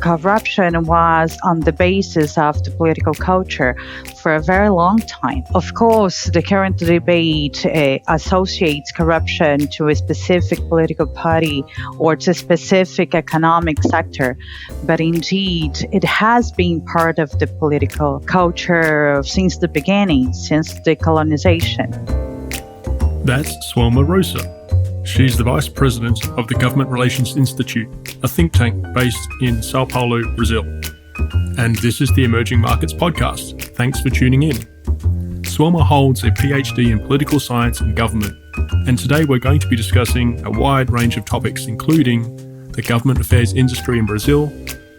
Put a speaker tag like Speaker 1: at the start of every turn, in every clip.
Speaker 1: corruption was on the basis of the political culture for a very long time. Of course, the current debate associates corruption to a specific political party or to a specific economic sector, but indeed, it has been part of the political culture since the beginning, since decolonization.
Speaker 2: That's Suelma Rosa. She's the Vice President of the Government Relations Institute, a think tank based in Sao Paulo, Brazil. And this is the Emerging Markets Podcast. Thanks for tuning in. Suelma holds a PhD in political science and government, and today we're going to be discussing a wide range of topics, including the government affairs industry in Brazil,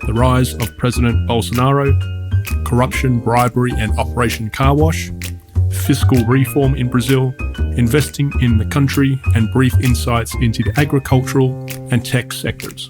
Speaker 2: the rise of President Bolsonaro, corruption, bribery and Operation Car Wash, fiscal reform in Brazil, investing in the country, and brief insights into the agricultural and tech sectors.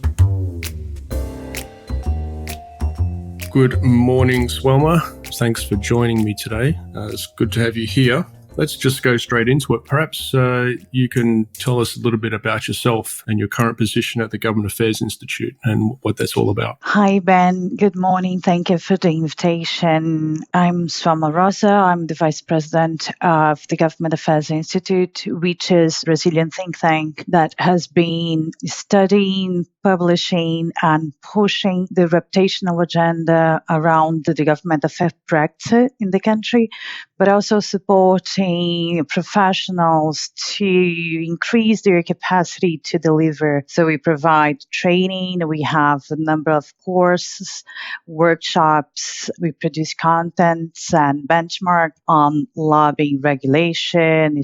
Speaker 2: Good morning, Suelma. Thanks for joining me today. It's good to have you here. Let's just go straight into it. Perhaps you can tell us a little bit about yourself and your current position at the Government Affairs Institute and what that's all about.
Speaker 1: Hi, Ben. Good morning. Thank you for the invitation. I'm Suelma Rosa. I'm the Vice President of the Government Affairs Institute, which is a Brazilian think tank that has been studying, publishing, and pushing the reputational agenda around the government affairs practice in the country, but also supporting professionals to increase their capacity to deliver. So we provide training, we have a number of courses, workshops, we produce contents and benchmark on lobbying regulation,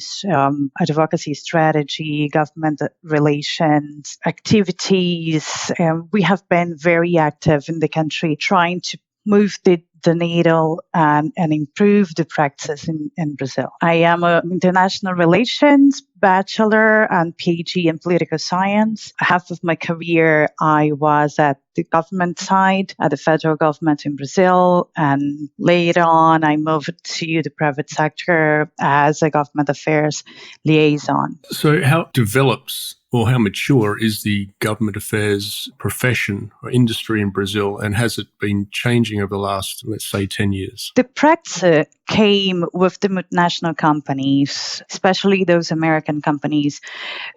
Speaker 1: advocacy strategy, government relations, activities. We have been very active in the country trying to move the needle and improve the practice in Brazil. I am an international relations bachelor and PhD in political science. Half of my career, I was at the government side, at the federal government in Brazil. And later on, I moved to the private sector as a government affairs liaison.
Speaker 2: So how develops or how mature is the government affairs profession or industry in Brazil, and has it been changing over the last, let's say, 10 years?
Speaker 1: The practice came with the multinational companies, especially those American companies,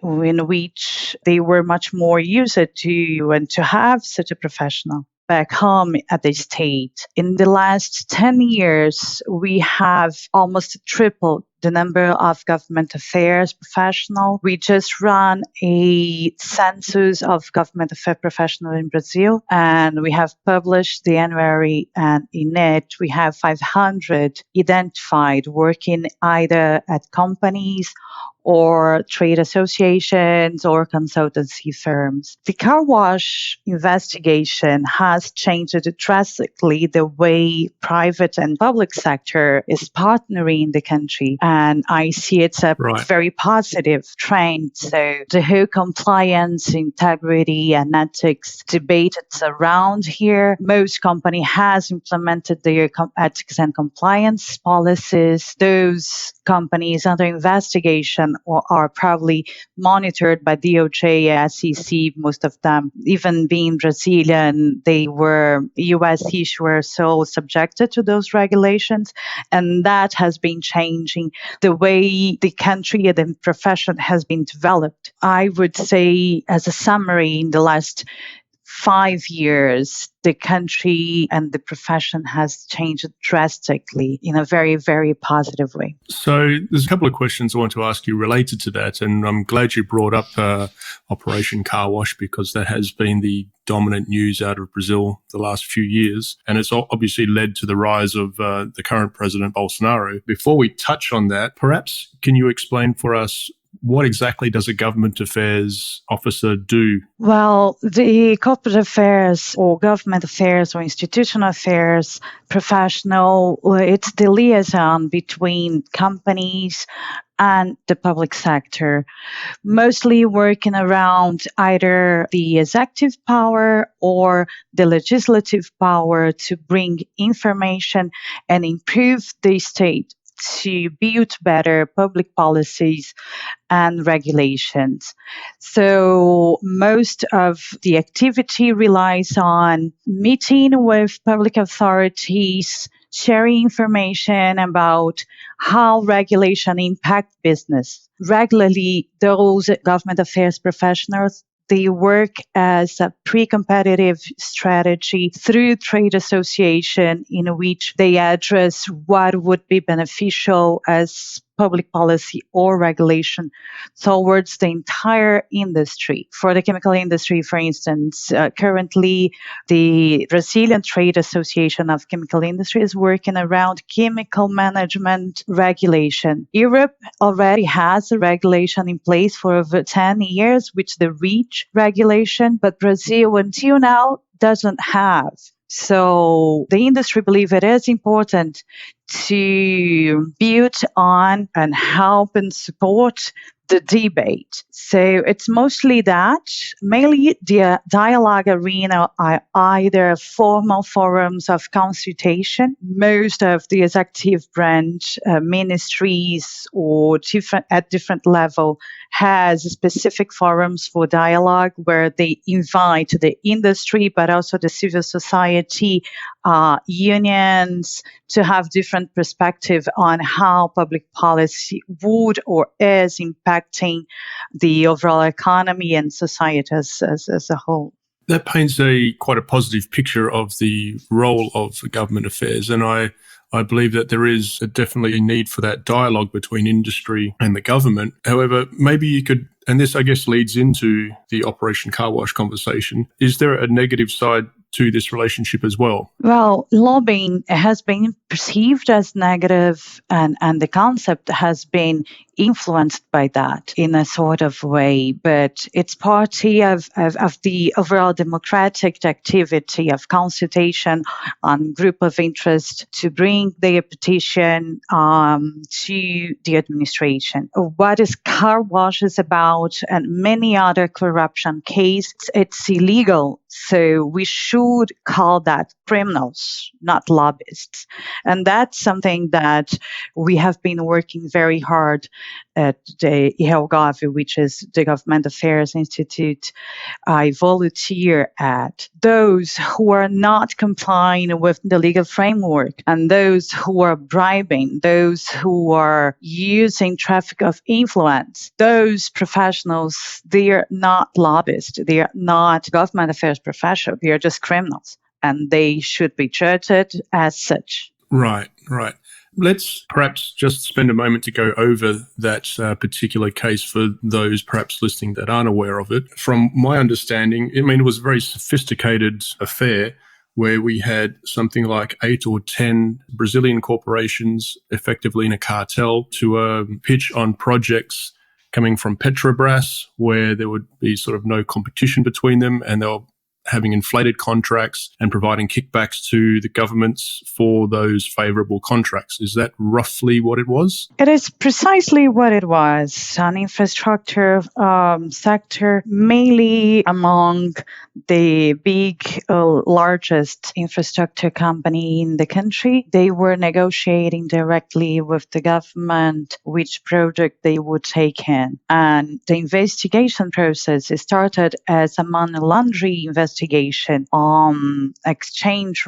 Speaker 1: in which they were much more used to and to have such a professional back home at the state. In the last 10 years, we have almost tripled the number of government affairs professionals. We just ran a census of government affairs professionals in Brazil, and we have published the annuary, and in it we have 500 identified working either at companies or trade associations or consultancy firms. The car wash investigation has changed drastically the way private and public sector is partnering in the country. And I see it's a very positive trend. So the whole compliance, integrity, and ethics debate it's around here. Most company has implemented their ethics and compliance policies. Those companies under investigation or are probably monitored by DOJ, SEC, most of them. Even being Brazilian, they were U.S. issuers, so subjected to those regulations. And that has been changing the way the country and the profession has been developed. I would say, as a summary, in the last 5 years, the country and the profession has changed drastically in a very, very positive way.
Speaker 2: So there's a couple of questions I want to ask you related to that, and I'm glad you brought up Operation Car Wash, because that has been the dominant news out of Brazil the last few years, and it's obviously led to the rise of the current President Bolsonaro. Before we touch on that, perhaps can you explain for us what exactly does a government affairs officer do?
Speaker 1: Well, the corporate affairs or government affairs or institutional affairs professional, it's the liaison between companies and the public sector, mostly working around either the executive power or the legislative power to bring information and improve the state to build better public policies and regulations. So most of the activity relies on meeting with public authorities, sharing information about how regulation impact business. Regularly, those government affairs professionals, they work as a pre-competitive strategy through trade association in which they address what would be beneficial as public policy or regulation towards the entire industry. For the chemical industry, for instance, currently the Brazilian Trade Association of Chemical Industry is working around chemical management regulation. Europe already has a regulation in place for over 10 years, which the REACH regulation, but Brazil until now doesn't have. So the industry believe it is important to build on and help and support the debate. So it's mostly that. Mainly the dialogue arena are either formal forums of consultation. Most of the executive branch ministries or at different level has specific forums for dialogue where they invite the industry, but also the civil society, unions, to have different perspective on how public policy would or is impacting the overall economy and society as a whole.
Speaker 2: That paints quite a positive picture of the role of government affairs, and I believe that there is definitely a need for that dialogue between industry and the government. However, maybe you could, and this I guess leads into the Operation Car Wash conversation, is there a negative side to this relationship as well?
Speaker 1: Well, lobbying has been perceived as negative, and the concept has been influenced by that in a sort of way, but it's part of the overall democratic activity of consultation on group of interest to bring their petition to the administration. What is car wash is about, and many other corruption cases, it's illegal. So we should call that criminals, not lobbyists. And that's something that we have been working very hard at the IRelGov, which is the Government Affairs Institute. I volunteer at those who are not complying with the legal framework, and those who are bribing, those who are using traffic of influence. Those professionals, they are not lobbyists. They are not government affairs professionals. They are just criminals, and they should be treated as such.
Speaker 2: Right. Let's perhaps just spend a moment to go over that particular case for those perhaps listening that aren't aware of it. From my understanding, it was a very sophisticated affair where we had something like 8 or 10 Brazilian corporations effectively in a cartel to pitch on projects coming from Petrobras, where there would be sort of no competition between them, and they were having inflated contracts and providing kickbacks to the governments for those favorable contracts. Is that roughly what it was?
Speaker 1: It is precisely what it was. An infrastructure sector, mainly among the big, largest infrastructure company in the country. They were negotiating directly with the government which project they would take in. And the investigation process started as a money laundering investigation on exchange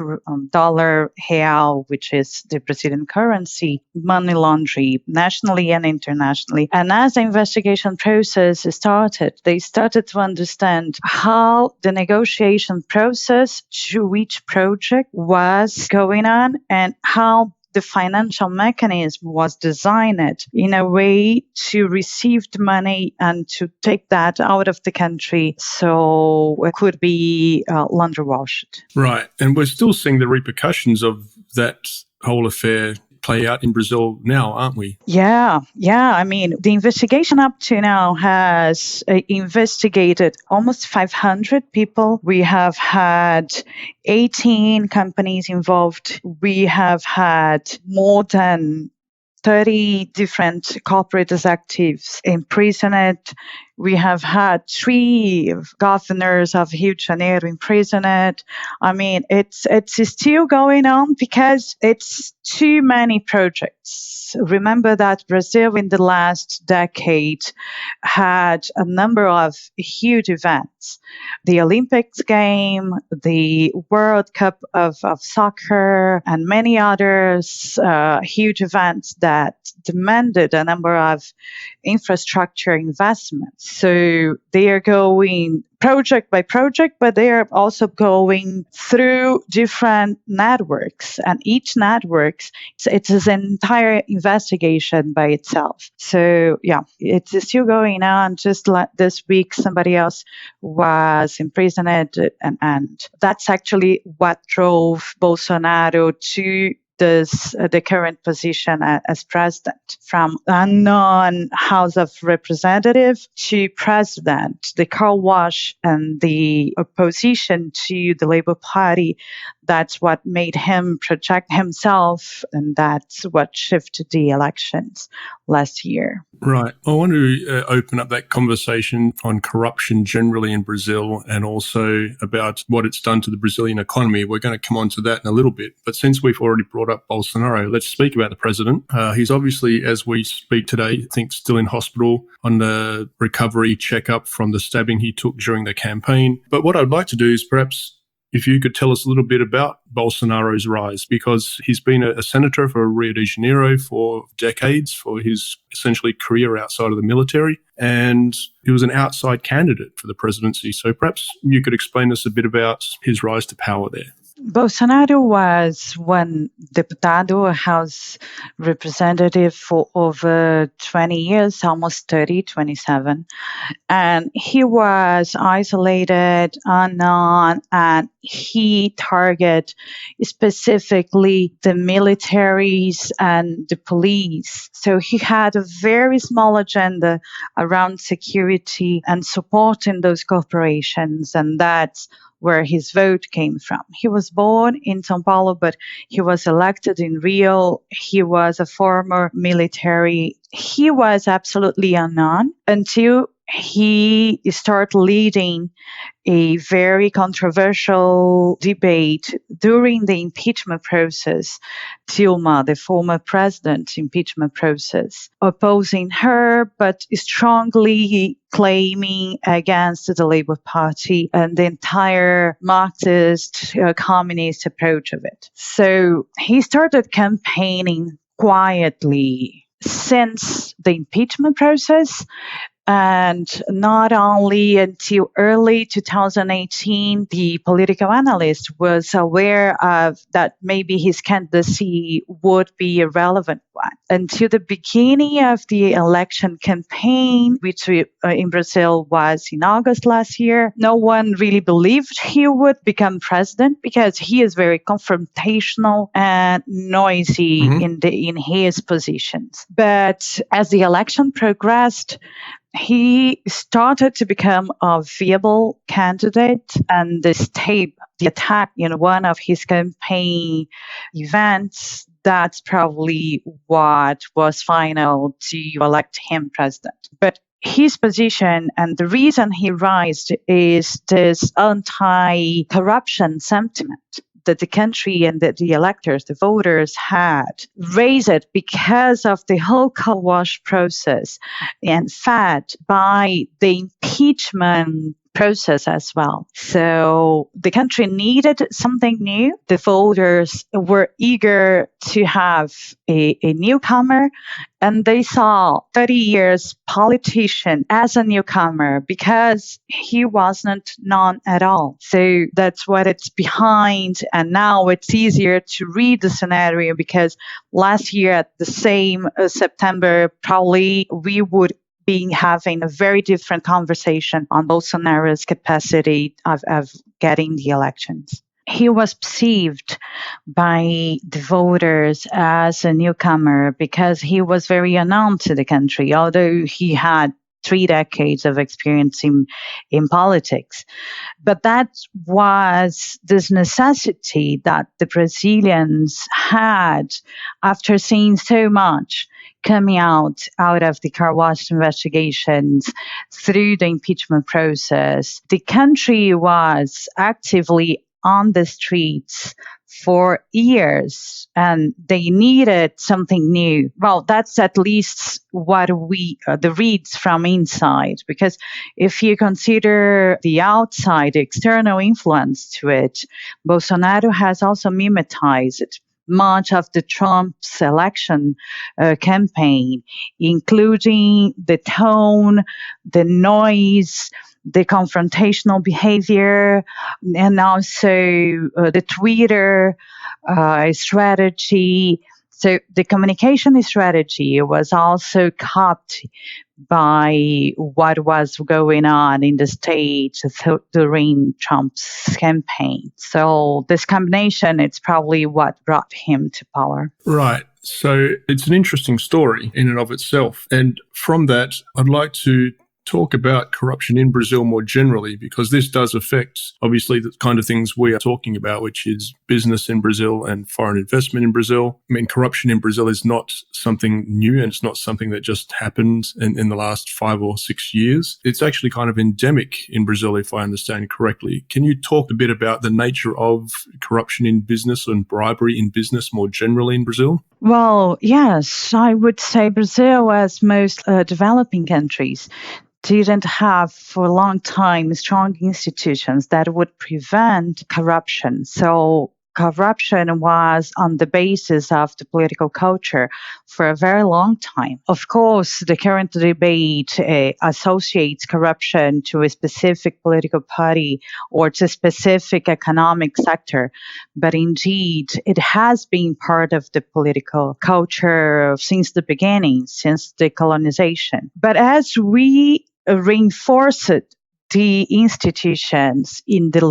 Speaker 1: dollar real, which is the Brazilian currency, money laundering nationally and internationally. And as the investigation process started, they started to understand how the negotiation process to each project was going on and how the financial mechanism was designed in a way to receive the money and to take that out of the country so it could be laundry washed.
Speaker 2: Right. And we're still seeing the repercussions of that whole affair play out in Brazil now, aren't we?
Speaker 1: Yeah. The investigation up to now has investigated almost 500 people. We have had 18 companies involved. We have had more than 30 different corporate executives imprisoned. We have had 3 governors of Rio de Janeiro imprisoned. I mean, it's still going on because it's too many projects. Remember that Brazil in the last decade had a number of huge events. The Olympics game, the World Cup of soccer, and many others, huge events that demanded a number of infrastructure investments. So they are going project by project, but they are also going through different networks, and each network, it's an entire investigation by itself. So yeah, it's still going on. Just like this week, somebody else was imprisoned, and that's actually what drove Bolsonaro to the current position as president, from unknown House of Representative to president, the car wash and the opposition to the Labour Party. That's what made him project himself, and that's what shifted the elections last year.
Speaker 2: Right. I want to open up that conversation on corruption generally in Brazil and also about what it's done to the Brazilian economy. We're going to come on to that in a little bit. But since we've already brought up Bolsonaro, let's speak about the president. He's obviously, as we speak today, I think still in hospital on the recovery checkup from the stabbing he took during the campaign. But what I'd like to do is perhaps if you could tell us a little bit about Bolsonaro's rise, because he's been a senator for Rio de Janeiro for decades, for his essentially career outside of the military, and he was an outside candidate for the presidency. So perhaps you could explain us a bit about his rise to power there.
Speaker 1: Bolsonaro was one deputado, House representative for over 20 years, almost 30, 27. And he was isolated, unknown, and he targeted specifically the militaries and the police. So he had a very small agenda around security and supporting those corporations, and that's where his vote came from. He was born in São Paulo, but he was elected in Rio. He was a former military. He was absolutely unknown until he started leading a very controversial debate during the impeachment process, Dilma, the former president, impeachment process, opposing her, but strongly claiming against the Labour Party and the entire Marxist, communist approach of it. So he started campaigning quietly since the impeachment process. And not only until early 2018, the political analyst was aware of that maybe his candidacy would be a relevant one. Until the beginning of the election campaign, which in Brazil was in August last year, no one really believed he would become president because he is very confrontational and noisy in his positions. But as the election progressed, he started to become a viable candidate, and the attack in one of his campaign events, that's probably what was final to elect him president. But his position and the reason he rised is this anti-corruption sentiment that the country and the electors, the voters had raised it because of the whole car wash process and fed by the impeachment process as well. So the country needed something new. The voters were eager to have a newcomer, and they saw 30 years politician as a newcomer because he wasn't known at all. So that's what it's behind. And now it's easier to read the scenario because last year at the same September, probably we would be having a very different conversation on Bolsonaro's capacity of getting the elections. He was perceived by the voters as a newcomer because he was very unknown to the country, although he had 3 decades of experience in politics. But that was this necessity that the Brazilians had after seeing so much coming out of the car wash investigations through the impeachment process. The country was actively on the streets for years, and they needed something new. Well, that's at least what the reads from inside, because if you consider the outside, the external influence to it, Bolsonaro has also mimetized much of the Trump's election campaign, including the tone, the noise, the confrontational behavior, and also the Twitter strategy. So the communication strategy was also copied by what was going on in the States during Trump's campaign. So this combination, it's probably what brought him to power.
Speaker 2: Right. So it's an interesting story in and of itself. And from that, I'd like to talk about corruption in Brazil more generally, because this does affect, obviously, the kind of things we are talking about, which is business in Brazil and foreign investment in Brazil. I mean, corruption in Brazil is not something new, and it's not something that just happened in the last 5 or 6 years. It's actually kind of endemic in Brazil, if I understand correctly. Can you talk a bit about the nature of corruption in business and bribery in business more generally in Brazil?
Speaker 1: Well, yes, I would say Brazil, as most developing countries, didn't have for a long time strong institutions that would prevent corruption. So corruption was on the basis of the political culture for a very long time. Of course, the current debate associates corruption to a specific political party or to a specific economic sector. But indeed, it has been part of the political culture since the beginning, since the colonization. But as we reinforced the institutions in the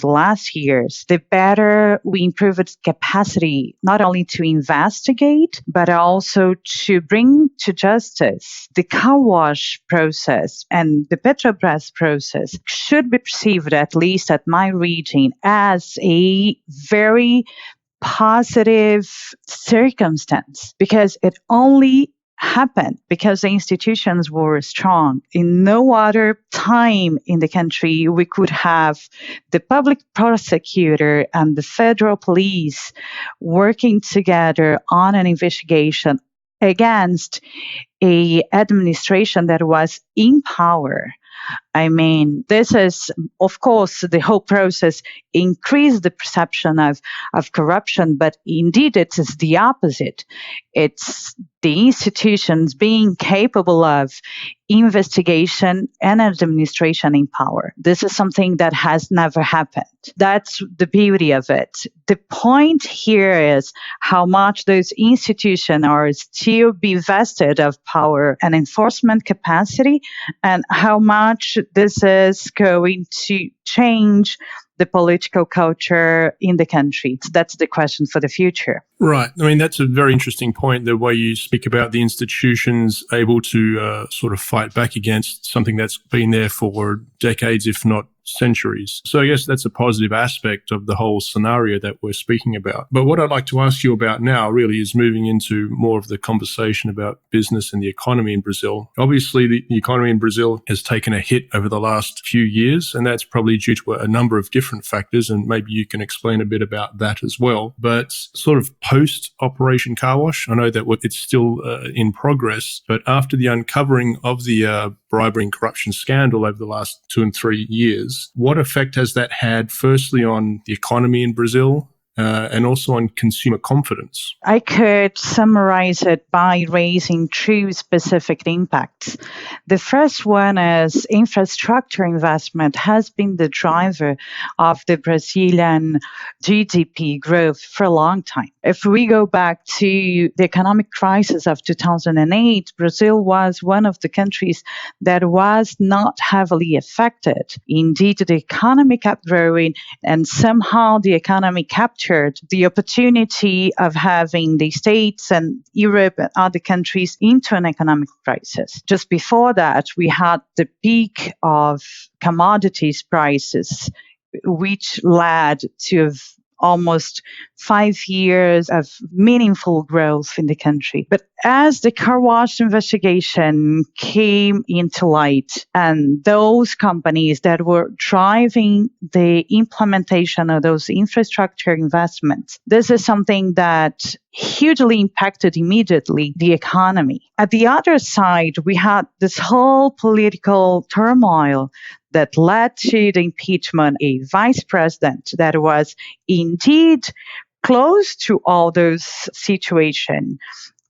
Speaker 1: last years, the better we improve its capacity not only to investigate, but also to bring to justice. The car wash process and the Petrobras process should be perceived, at least at my reading, as a very positive circumstance, because it only happened because the institutions were strong. In no other time in the country we could have the public prosecutor and the federal police working together on an investigation against an administration that was in power. I mean, this is, of course, the whole process increased the perception of corruption, but indeed it is the opposite. It's the institutions being capable of investigation and administration in power. This is something that has never happened. That's the beauty of it. The point here is how much those institutions are still be vested of power and enforcement capacity, and how much this is going to change the political culture in the country. So that's the question for the future.
Speaker 2: Right. I mean, that's a very interesting point, the way you speak about the institutions able to sort of fight back against something that's been there for decades, if not centuries. So I guess that's a positive aspect of the whole scenario that we're speaking about. But what I'd like to ask you about now really is moving into more of the conversation about business and the economy in Brazil. Obviously, the economy in Brazil has taken a hit over the last few years, and that's probably due to a number of different factors, and maybe you can explain a bit about that as well. But sort of post-Operation Car Wash, I know that it's still in progress, but after the uncovering of the bribery and corruption scandal over the last 2 and 3 years, what effect has that had, firstly, on the economy in Brazil and also on consumer confidence?
Speaker 1: I could summarize it by raising 2 specific impacts. The first one is infrastructure investment has been the driver of the Brazilian GDP growth for a long time. If we go back to the economic crisis of 2008, Brazil was one of the countries that was not heavily affected. Indeed, the economy kept growing, and somehow the economy captured captured the opportunity of having the States and Europe and other countries into an economic crisis. Just before that, we had the peak of commodities prices, which led to almost 5 years of meaningful growth in the country. But as the car wash investigation came into light and those companies that were driving the implementation of those infrastructure investments, this is something that hugely impacted immediately the economy. At the other side, we had this whole political turmoil that led to the impeachment of a vice president that was indeed close to all those situations,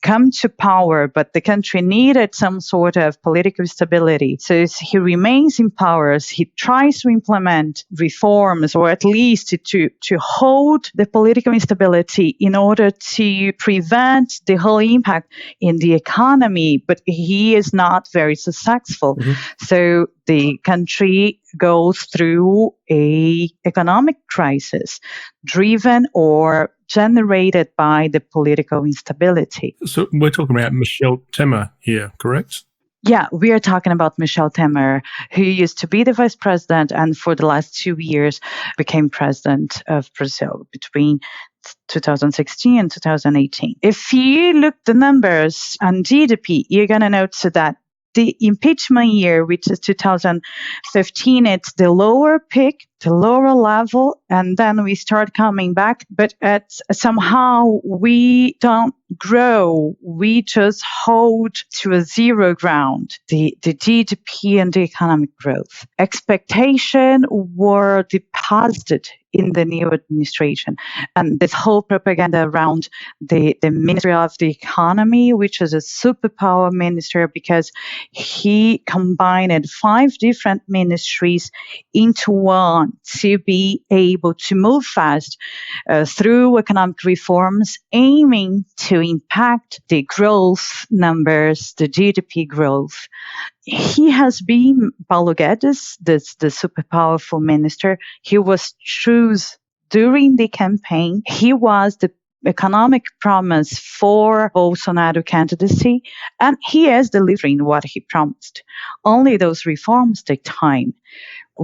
Speaker 1: come to power, but the country needed some sort of political stability. So he remains in power. He tries to implement reforms, or at least to hold the political instability in order to prevent the whole impact in the economy, but he is not very successful. So the country goes through a economic crisis driven or generated by the political instability.
Speaker 2: So we're talking about Michel Temer here, correct?
Speaker 1: Yeah, we are talking about Michel Temer, who used to be the vice president and for the last 2 years became president of Brazil between 2016 and 2018. If you look the numbers on GDP, you're going to notice that the impeachment year, which is 2015, it's the lower peak, the lower level, and then we start coming back. But somehow we don't grow. We just hold to a zero ground, the GDP and the economic growth. Expectations were deposited in the new administration. And this whole propaganda around the Ministry of the Economy, which is a superpower minister because he combined 5 different ministries into one to be able to move fast through economic reforms, aiming to impact the growth numbers, the GDP growth. He has been, Paulo Guedes, the super powerful minister. He was chosen during the campaign. He was the economic promise for Bolsonaro candidacy, and he is delivering what he promised. Only those reforms take time.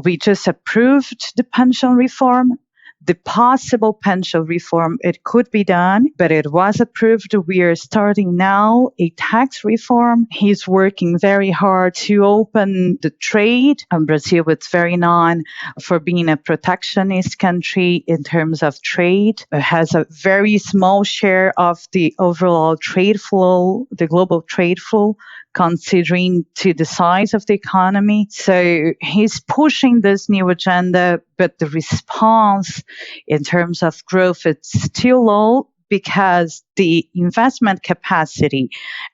Speaker 1: We just approved the pension reform. The possible pension reform, it could be done, but it was approved. We are starting now a tax reform. He's working very hard to open the trade. Brazil is very known for being a protectionist country in terms of trade. It has a very small share of the overall trade flow, the global trade flow, considering to the size of the economy. So he's pushing this new agenda, but the response in terms of growth is still low because the investment capacity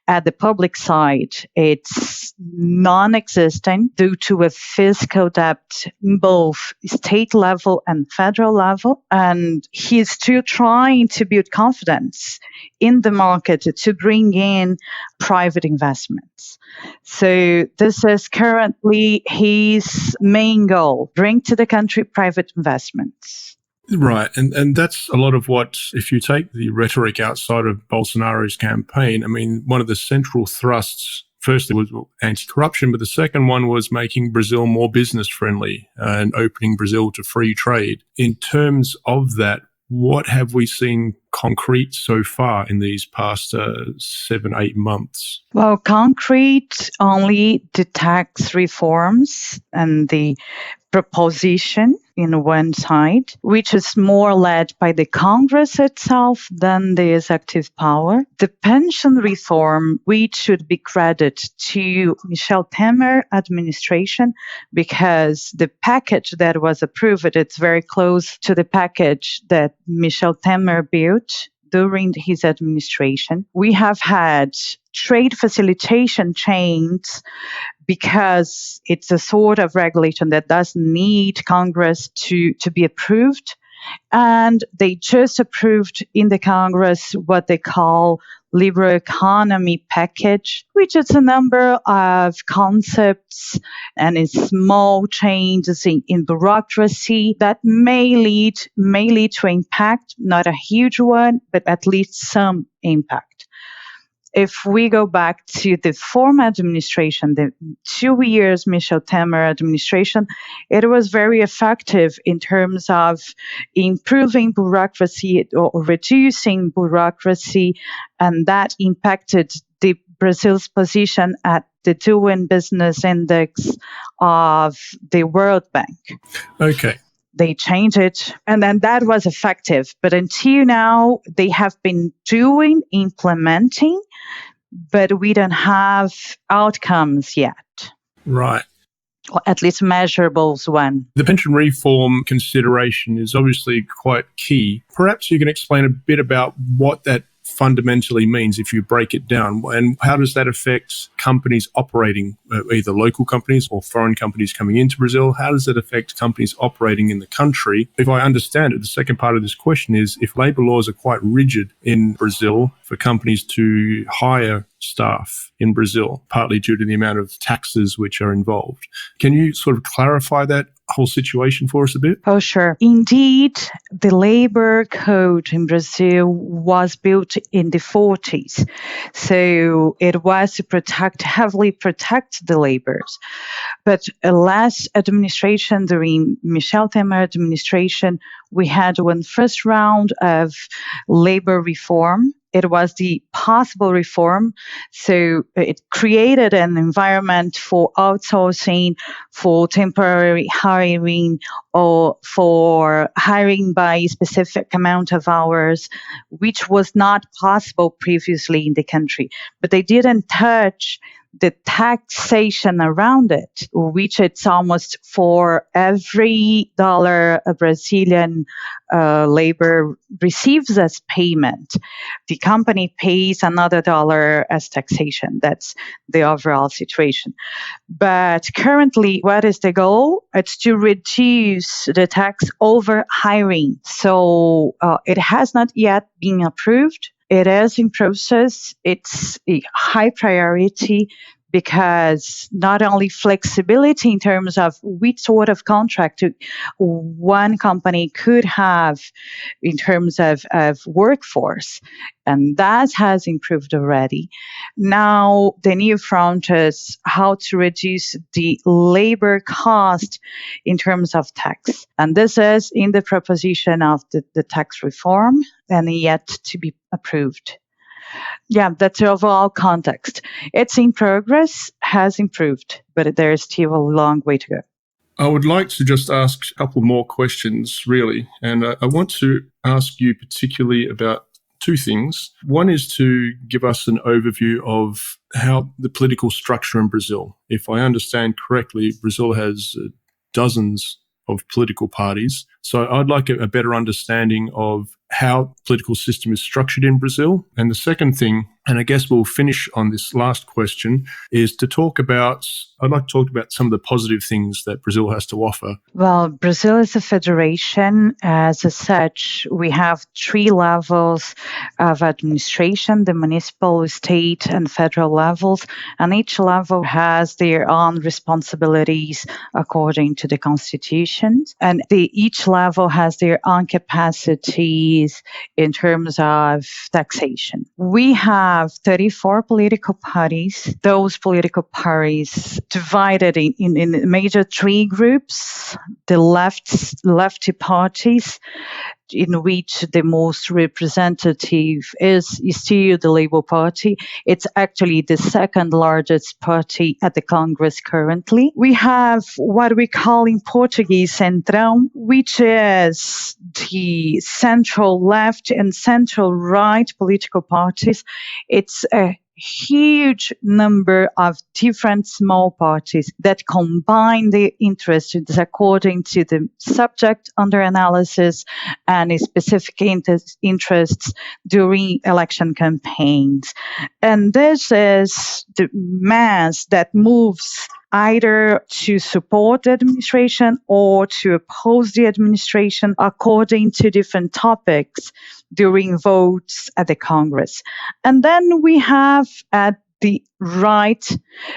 Speaker 1: at the public side, it's non-existent due to a fiscal debt in both state level and federal level. And he's still trying to build confidence in the market to bring in private investments. So this is currently his main goal, bring to the country private investments.
Speaker 2: Right. And that's a lot of what, if you take the rhetoric outside of Bolsonaro's campaign, I mean, one of the central thrusts, firstly, was anti-corruption, but the second one was making Brazil more business-friendly and opening Brazil to free trade. In terms of that, what have we seen concrete so far in these past 7-8 months?
Speaker 1: Well, concrete only the tax reforms and the proposition in one side, which is more led by the Congress itself than the executive power. The pension reform, which should be credited to Michel Temer administration, because the package that was approved, it's very close to the package that Michel Temer built during his administration. We have had trade facilitation chains because it's a sort of regulation that doesn't need Congress to be approved. And they just approved in the Congress what they call liberal economy package, which is a number of concepts and small changes in bureaucracy that may lead to impact, not a huge one, but at least some impact. If we go back to the former administration, the 2 years Michel Temer administration, it was very effective in terms of improving bureaucracy or reducing bureaucracy, and that impacted Brazil's position at the Doing Business Index of the World Bank.
Speaker 2: Okay.
Speaker 1: They changed it, and then that was effective. But until now, they have been implementing, but we don't have outcomes yet.
Speaker 2: Right.
Speaker 1: Or at least measurables one.
Speaker 2: The pension reform consideration is obviously quite key. Perhaps you can explain a bit about what that fundamentally means if you break it down, and how does that affect companies operating, either local companies or foreign companies coming into Brazil? How does it affect companies operating in the country? If I understand it, the second part of this question is, if labour laws are quite rigid in Brazil for companies to hire staff in Brazil, partly due to the amount of taxes which are involved. Can you sort of clarify that whole situation for us a bit?
Speaker 1: Oh, sure. Indeed, the labor code in Brazil was built in the 40s. So it was to heavily protect the laborers. But last administration, during Michel Temer administration, we had one first round of labor reform. It was the possible reform. So it created an environment for outsourcing, for temporary hiring, or for hiring by a specific amount of hours, which was not possible previously in the country. But they didn't touch the taxation around it, which it's almost for every dollar a Brazilian labor receives as payment, the company pays another dollar as taxation. That's the overall situation. But currently, what is the goal? It's to reduce the tax over hiring. So it has not yet been approved. It is in process. It's a high priority because not only flexibility in terms of which sort of contract one company could have in terms of workforce, and that has improved already. Now, the new front is how to reduce the labor cost in terms of tax. And this is in the proposition of the tax reform and yet to be approved. Yeah, that's the overall context. It's in progress, has improved, but there is still a long way to go.
Speaker 2: I would like to just ask a couple more questions, really. And I want to ask you particularly about two things. One is to give us an overview of how the political structure in Brazil. If I understand correctly, Brazil has dozens of political parties. So I'd like a better understanding of how the political system is structured in Brazil. And the second thing, and I guess we'll finish on this last question, is to talk about, I'd like to talk about some of the positive things that Brazil has to offer.
Speaker 1: Well, Brazil is a federation. As such, we have 3 levels of administration, the municipal, state, and federal levels. And each level has their own responsibilities according to the constitution. And each level has their own capacities in terms of taxation. We have 34 political parties. Those political parties divided in major 3 groups. The lefty parties, in which the most representative is still the Labour Party. It's actually the second largest party at the Congress currently. We have what we call in Portuguese Centrão, which is the central left and central right political parties. It's a huge number of different small parties that combine their interests according to the subject under analysis and specific interests during election campaigns. And this is the mass that moves either to support the administration or to oppose the administration according to different topics during votes at the Congress. And then we have at the right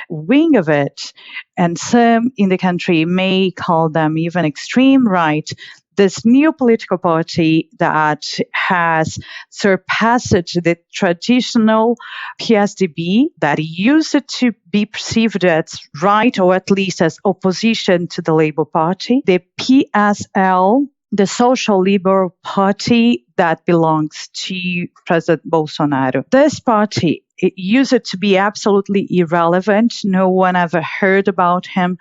Speaker 1: wing of it, and some in the country may call them even extreme right, this new political party that has surpassed the traditional PSDB that used to be perceived as right or at least as opposition to the Labour Party, the PSL, the Social Liberal Party that belongs to President Bolsonaro. This party, it used to be absolutely irrelevant. No one ever heard about him.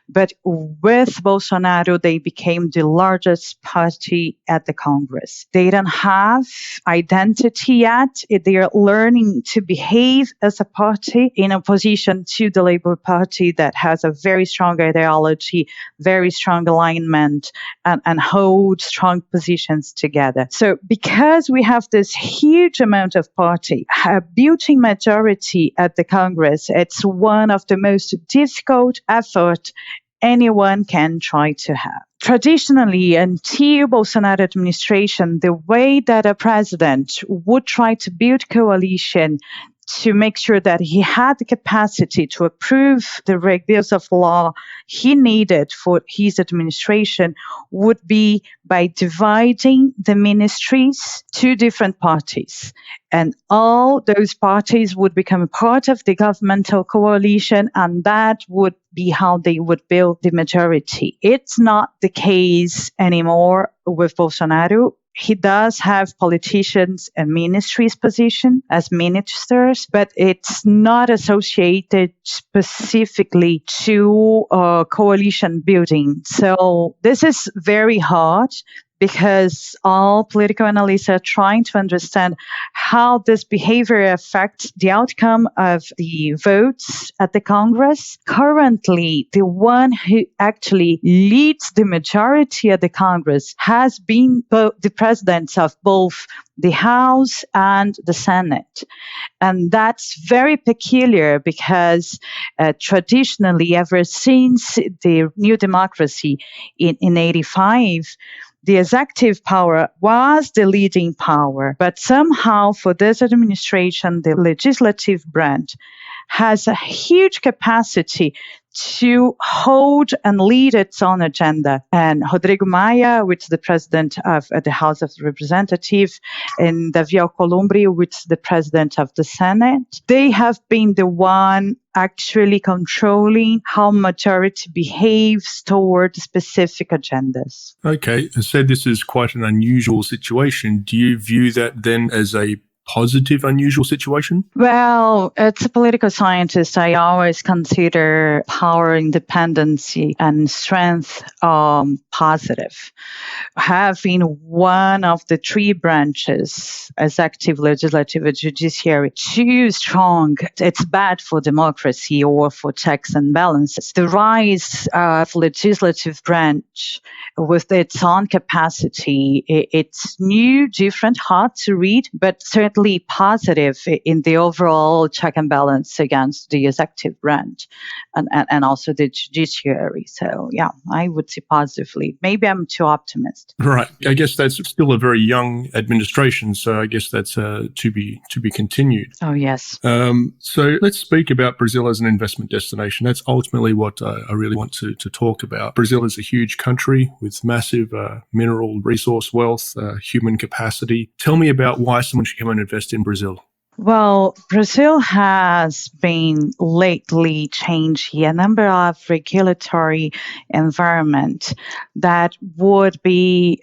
Speaker 1: But with Bolsonaro, they became the largest party at the Congress. They don't have identity yet. They are learning to behave as a party in opposition to the Labour Party that has a very strong ideology, very strong alignment, and holds strong positions together. So because we have this huge amount of party, building majority at the Congress, it's one of the most difficult efforts anyone can try to have. Traditionally, until Bolsonaro administration, the way that a president would try to build coalition to make sure that he had the capacity to approve the bills of law he needed for his administration would be by dividing the ministries to different parties. And all those parties would become part of the governmental coalition, and that would be how they would build the majority. It's not the case anymore with Bolsonaro. He does have politicians and ministries position as ministers, but it's not associated specifically to coalition building. So this is very hard because all political analysts are trying to understand how this behavior affects the outcome of the votes at the Congress. Currently, the one who actually leads the majority at the Congress has been the presidents of both the House and the Senate. And that's very peculiar because traditionally, ever since the New Democracy in 85, the executive power was the leading power, but somehow for this administration, the legislative branch has a huge capacity to hold and lead its own agenda. And Rodrigo Maia, which is the president of the House of Representatives, and Davi Alcolumbre, which is the president of the Senate, they have been the one actually controlling how majority behaves toward specific agendas.
Speaker 2: Okay, so this is quite an unusual situation. Do you view that then as a positive, unusual situation?
Speaker 1: Well, as a political scientist, I always consider power independency and strength positive. Having one of the three branches, executive, legislative, and judiciary, too strong, it's bad for democracy or for checks and balances. The rise of legislative branch with its own capacity, it's new, different, hard to read, but certainly positive in the overall check and balance against the executive branch and also the judiciary. So, yeah, I would say positively. Maybe I'm too optimistic.
Speaker 2: Right. I guess that's still a very young administration, so I guess that's to be continued.
Speaker 1: Oh, yes.
Speaker 2: So let's speak about Brazil as an investment destination. That's ultimately what I really want to talk about. Brazil is a huge country with massive mineral resource wealth, human capacity. Tell me about why someone should come and invest in Brazil.
Speaker 1: Well, Brazil has been lately changing a number of regulatory environment that would be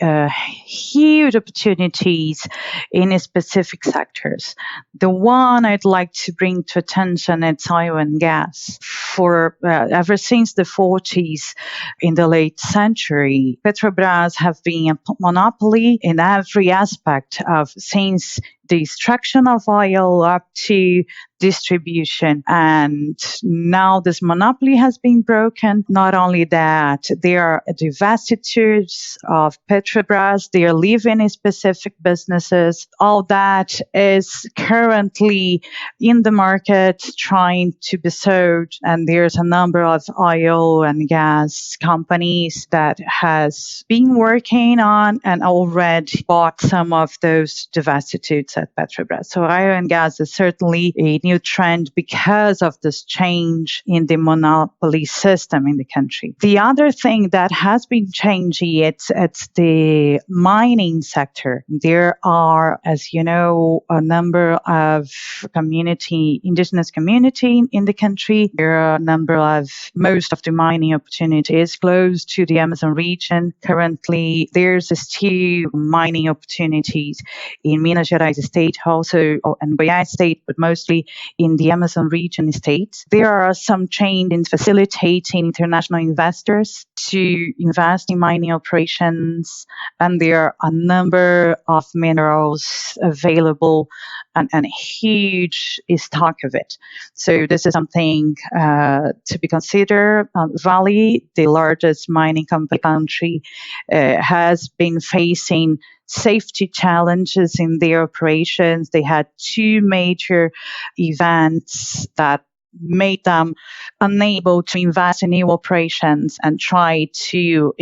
Speaker 1: huge opportunities in specific sectors. The one I'd like to bring to attention is oil and gas. For ever since the 40s in the late century, Petrobras have been a monopoly in every aspect of since the extraction of oil up to distribution. And now this monopoly has been broken. Not only that, there are divestitures of Petrobras. They are leaving specific businesses. All that is currently in the market trying to be sold. And there's a number of oil and gas companies that has been working on and already bought some of those divestitures at Petrobras. So oil and gas is certainly a new trend because of this change in the monopoly system in the country. The other thing that has been changing, it's the mining sector. There are, as you know, a number of indigenous community in the country. There are a number of, most of the mining opportunities close to the Amazon region. Currently, there's still mining opportunities in Minas Gerais state, also in Goiás state, but mostly in the Amazon region states. There are some change in facilitating international investors to invest in mining operations, and there are a number of minerals available and huge stock of it. So this is something to be considered. Vale, the largest mining country, has been facing safety challenges in their operations. They had two major events that made them unable to invest in new operations and try to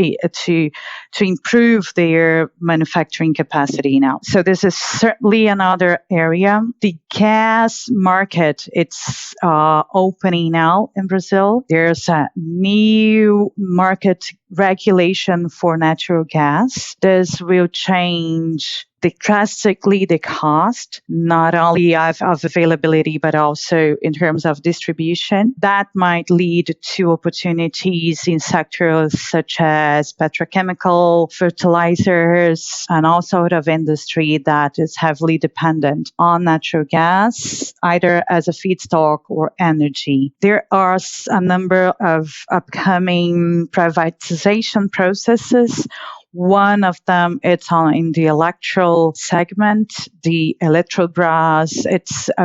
Speaker 1: improve their manufacturing capacity now. So this is certainly another area. The gas market, it's opening now in Brazil. There's a new market regulation for natural gas. This will change drastically the cost, not only of availability, but also in terms of distribution. That might lead to opportunities in sectors such as petrochemical, fertilizers, and all sort of industry that is heavily dependent on natural gas, either as a feedstock or energy. There are a number of upcoming privatization processes. One of them, it's in the electoral segment, the Petrobras.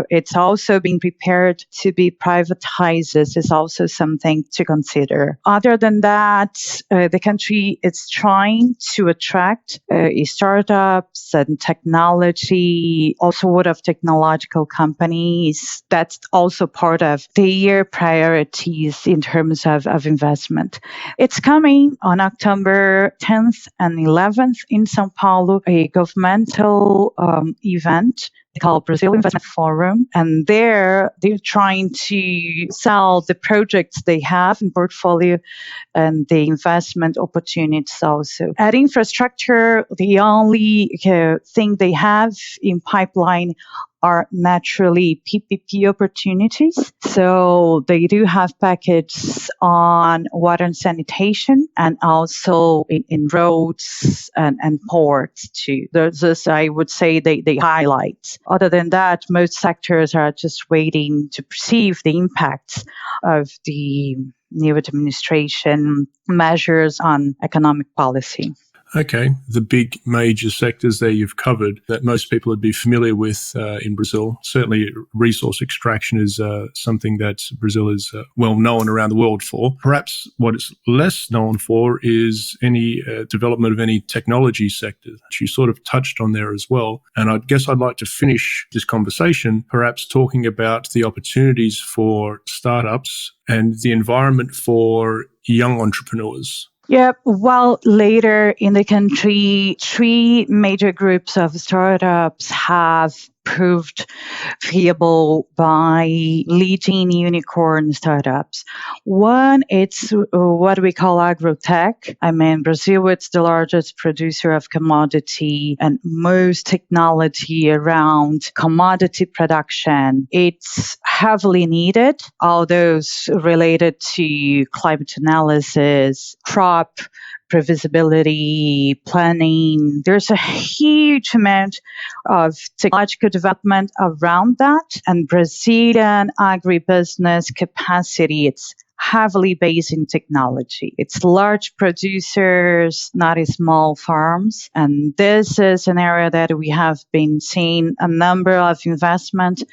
Speaker 1: It's also being prepared to be privatized. This is also something to consider. Other than that, the country is trying to attract startups and technology, all sort of technological companies. That's also part of their priorities in terms of investment. It's coming on October 10th and 11th in São Paulo, a governmental event called Brazil Investment Forum. And they're trying to sell the projects they have in portfolio and the investment opportunities also. At infrastructure, the only thing they have in pipeline are naturally PPP opportunities. So they do have packages on water and sanitation and also in roads and ports too. Those, I would say, they highlight. Other than that, most sectors are just waiting to perceive the impacts of the new administration measures on economic policy.
Speaker 2: Okay, the big major sectors there you've covered that most people would be familiar with in Brazil. Certainly resource extraction is something that Brazil is well known around the world for. Perhaps what it's less known for is any development of any technology sector, which you sort of touched on there as well. And I guess I'd like to finish this conversation perhaps talking about the opportunities for startups and the environment for young entrepreneurs.
Speaker 1: Yeah, well, later in the country, three major groups of startups have proved viable by leading unicorn startups. One, it's what we call agrotech. I mean, Brazil, it's the largest producer of commodity and most technology around commodity production. It's heavily needed, all those related to climate analysis, crop previsibility, planning. There's a huge amount of technological development around that, and Brazilian agribusiness capacity, it's heavily based in technology. It's large producers, not small farms. And this is an area that we have been seeing a number of investment.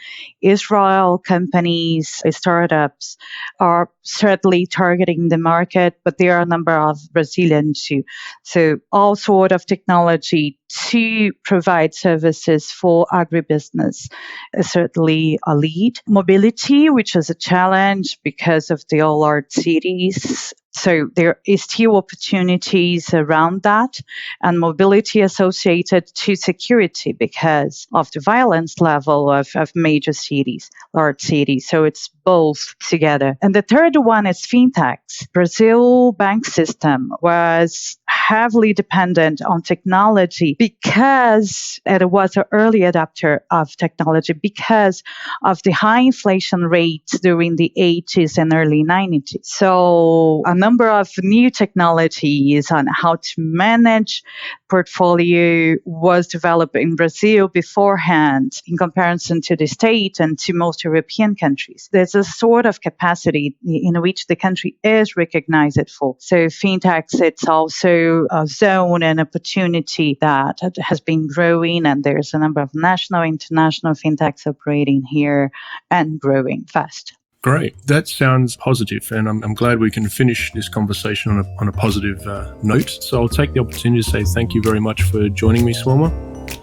Speaker 1: Israel companies, startups are certainly targeting the market, but there are a number of Brazilians too. So all sort of technology to provide services for agribusiness is certainly a lead. Mobility, which is a challenge because of the all large cities. So there is still opportunities around that, and mobility associated to security because of the violence level of major cities, large cities. So it's both together. And the third one is fintechs. Brazil bank system was heavily dependent on technology because it was an early adopter of technology because of the high inflation rates during the 80s and early 90s. So a number of new technologies on how to manage portfolio was developed in Brazil beforehand in comparison to the States and to most European countries. There's a sort of capacity in which the country is recognized for. So fintechs, it's also a zone and opportunity that has been growing, and there's a number of national, international fintechs operating here and growing fast.
Speaker 2: Great. That sounds positive, and I'm glad we can finish this conversation on a positive note. So I'll take the opportunity to say thank you very much for joining me, Suelma.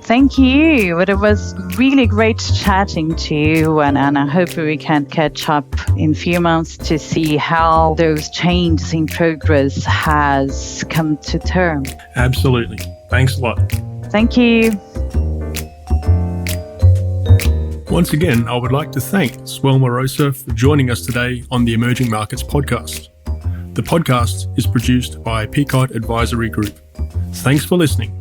Speaker 1: Thank you. But it was really great chatting to you, and I hope we can catch up in a few months to see how those changes in progress has come to term.
Speaker 2: Absolutely. Thanks a lot.
Speaker 1: Thank you.
Speaker 2: Once again, I would like to thank Suelma Rosa for joining us today on the Emerging Markets podcast. The podcast is produced by Pequod Advisory Group. Thanks for listening.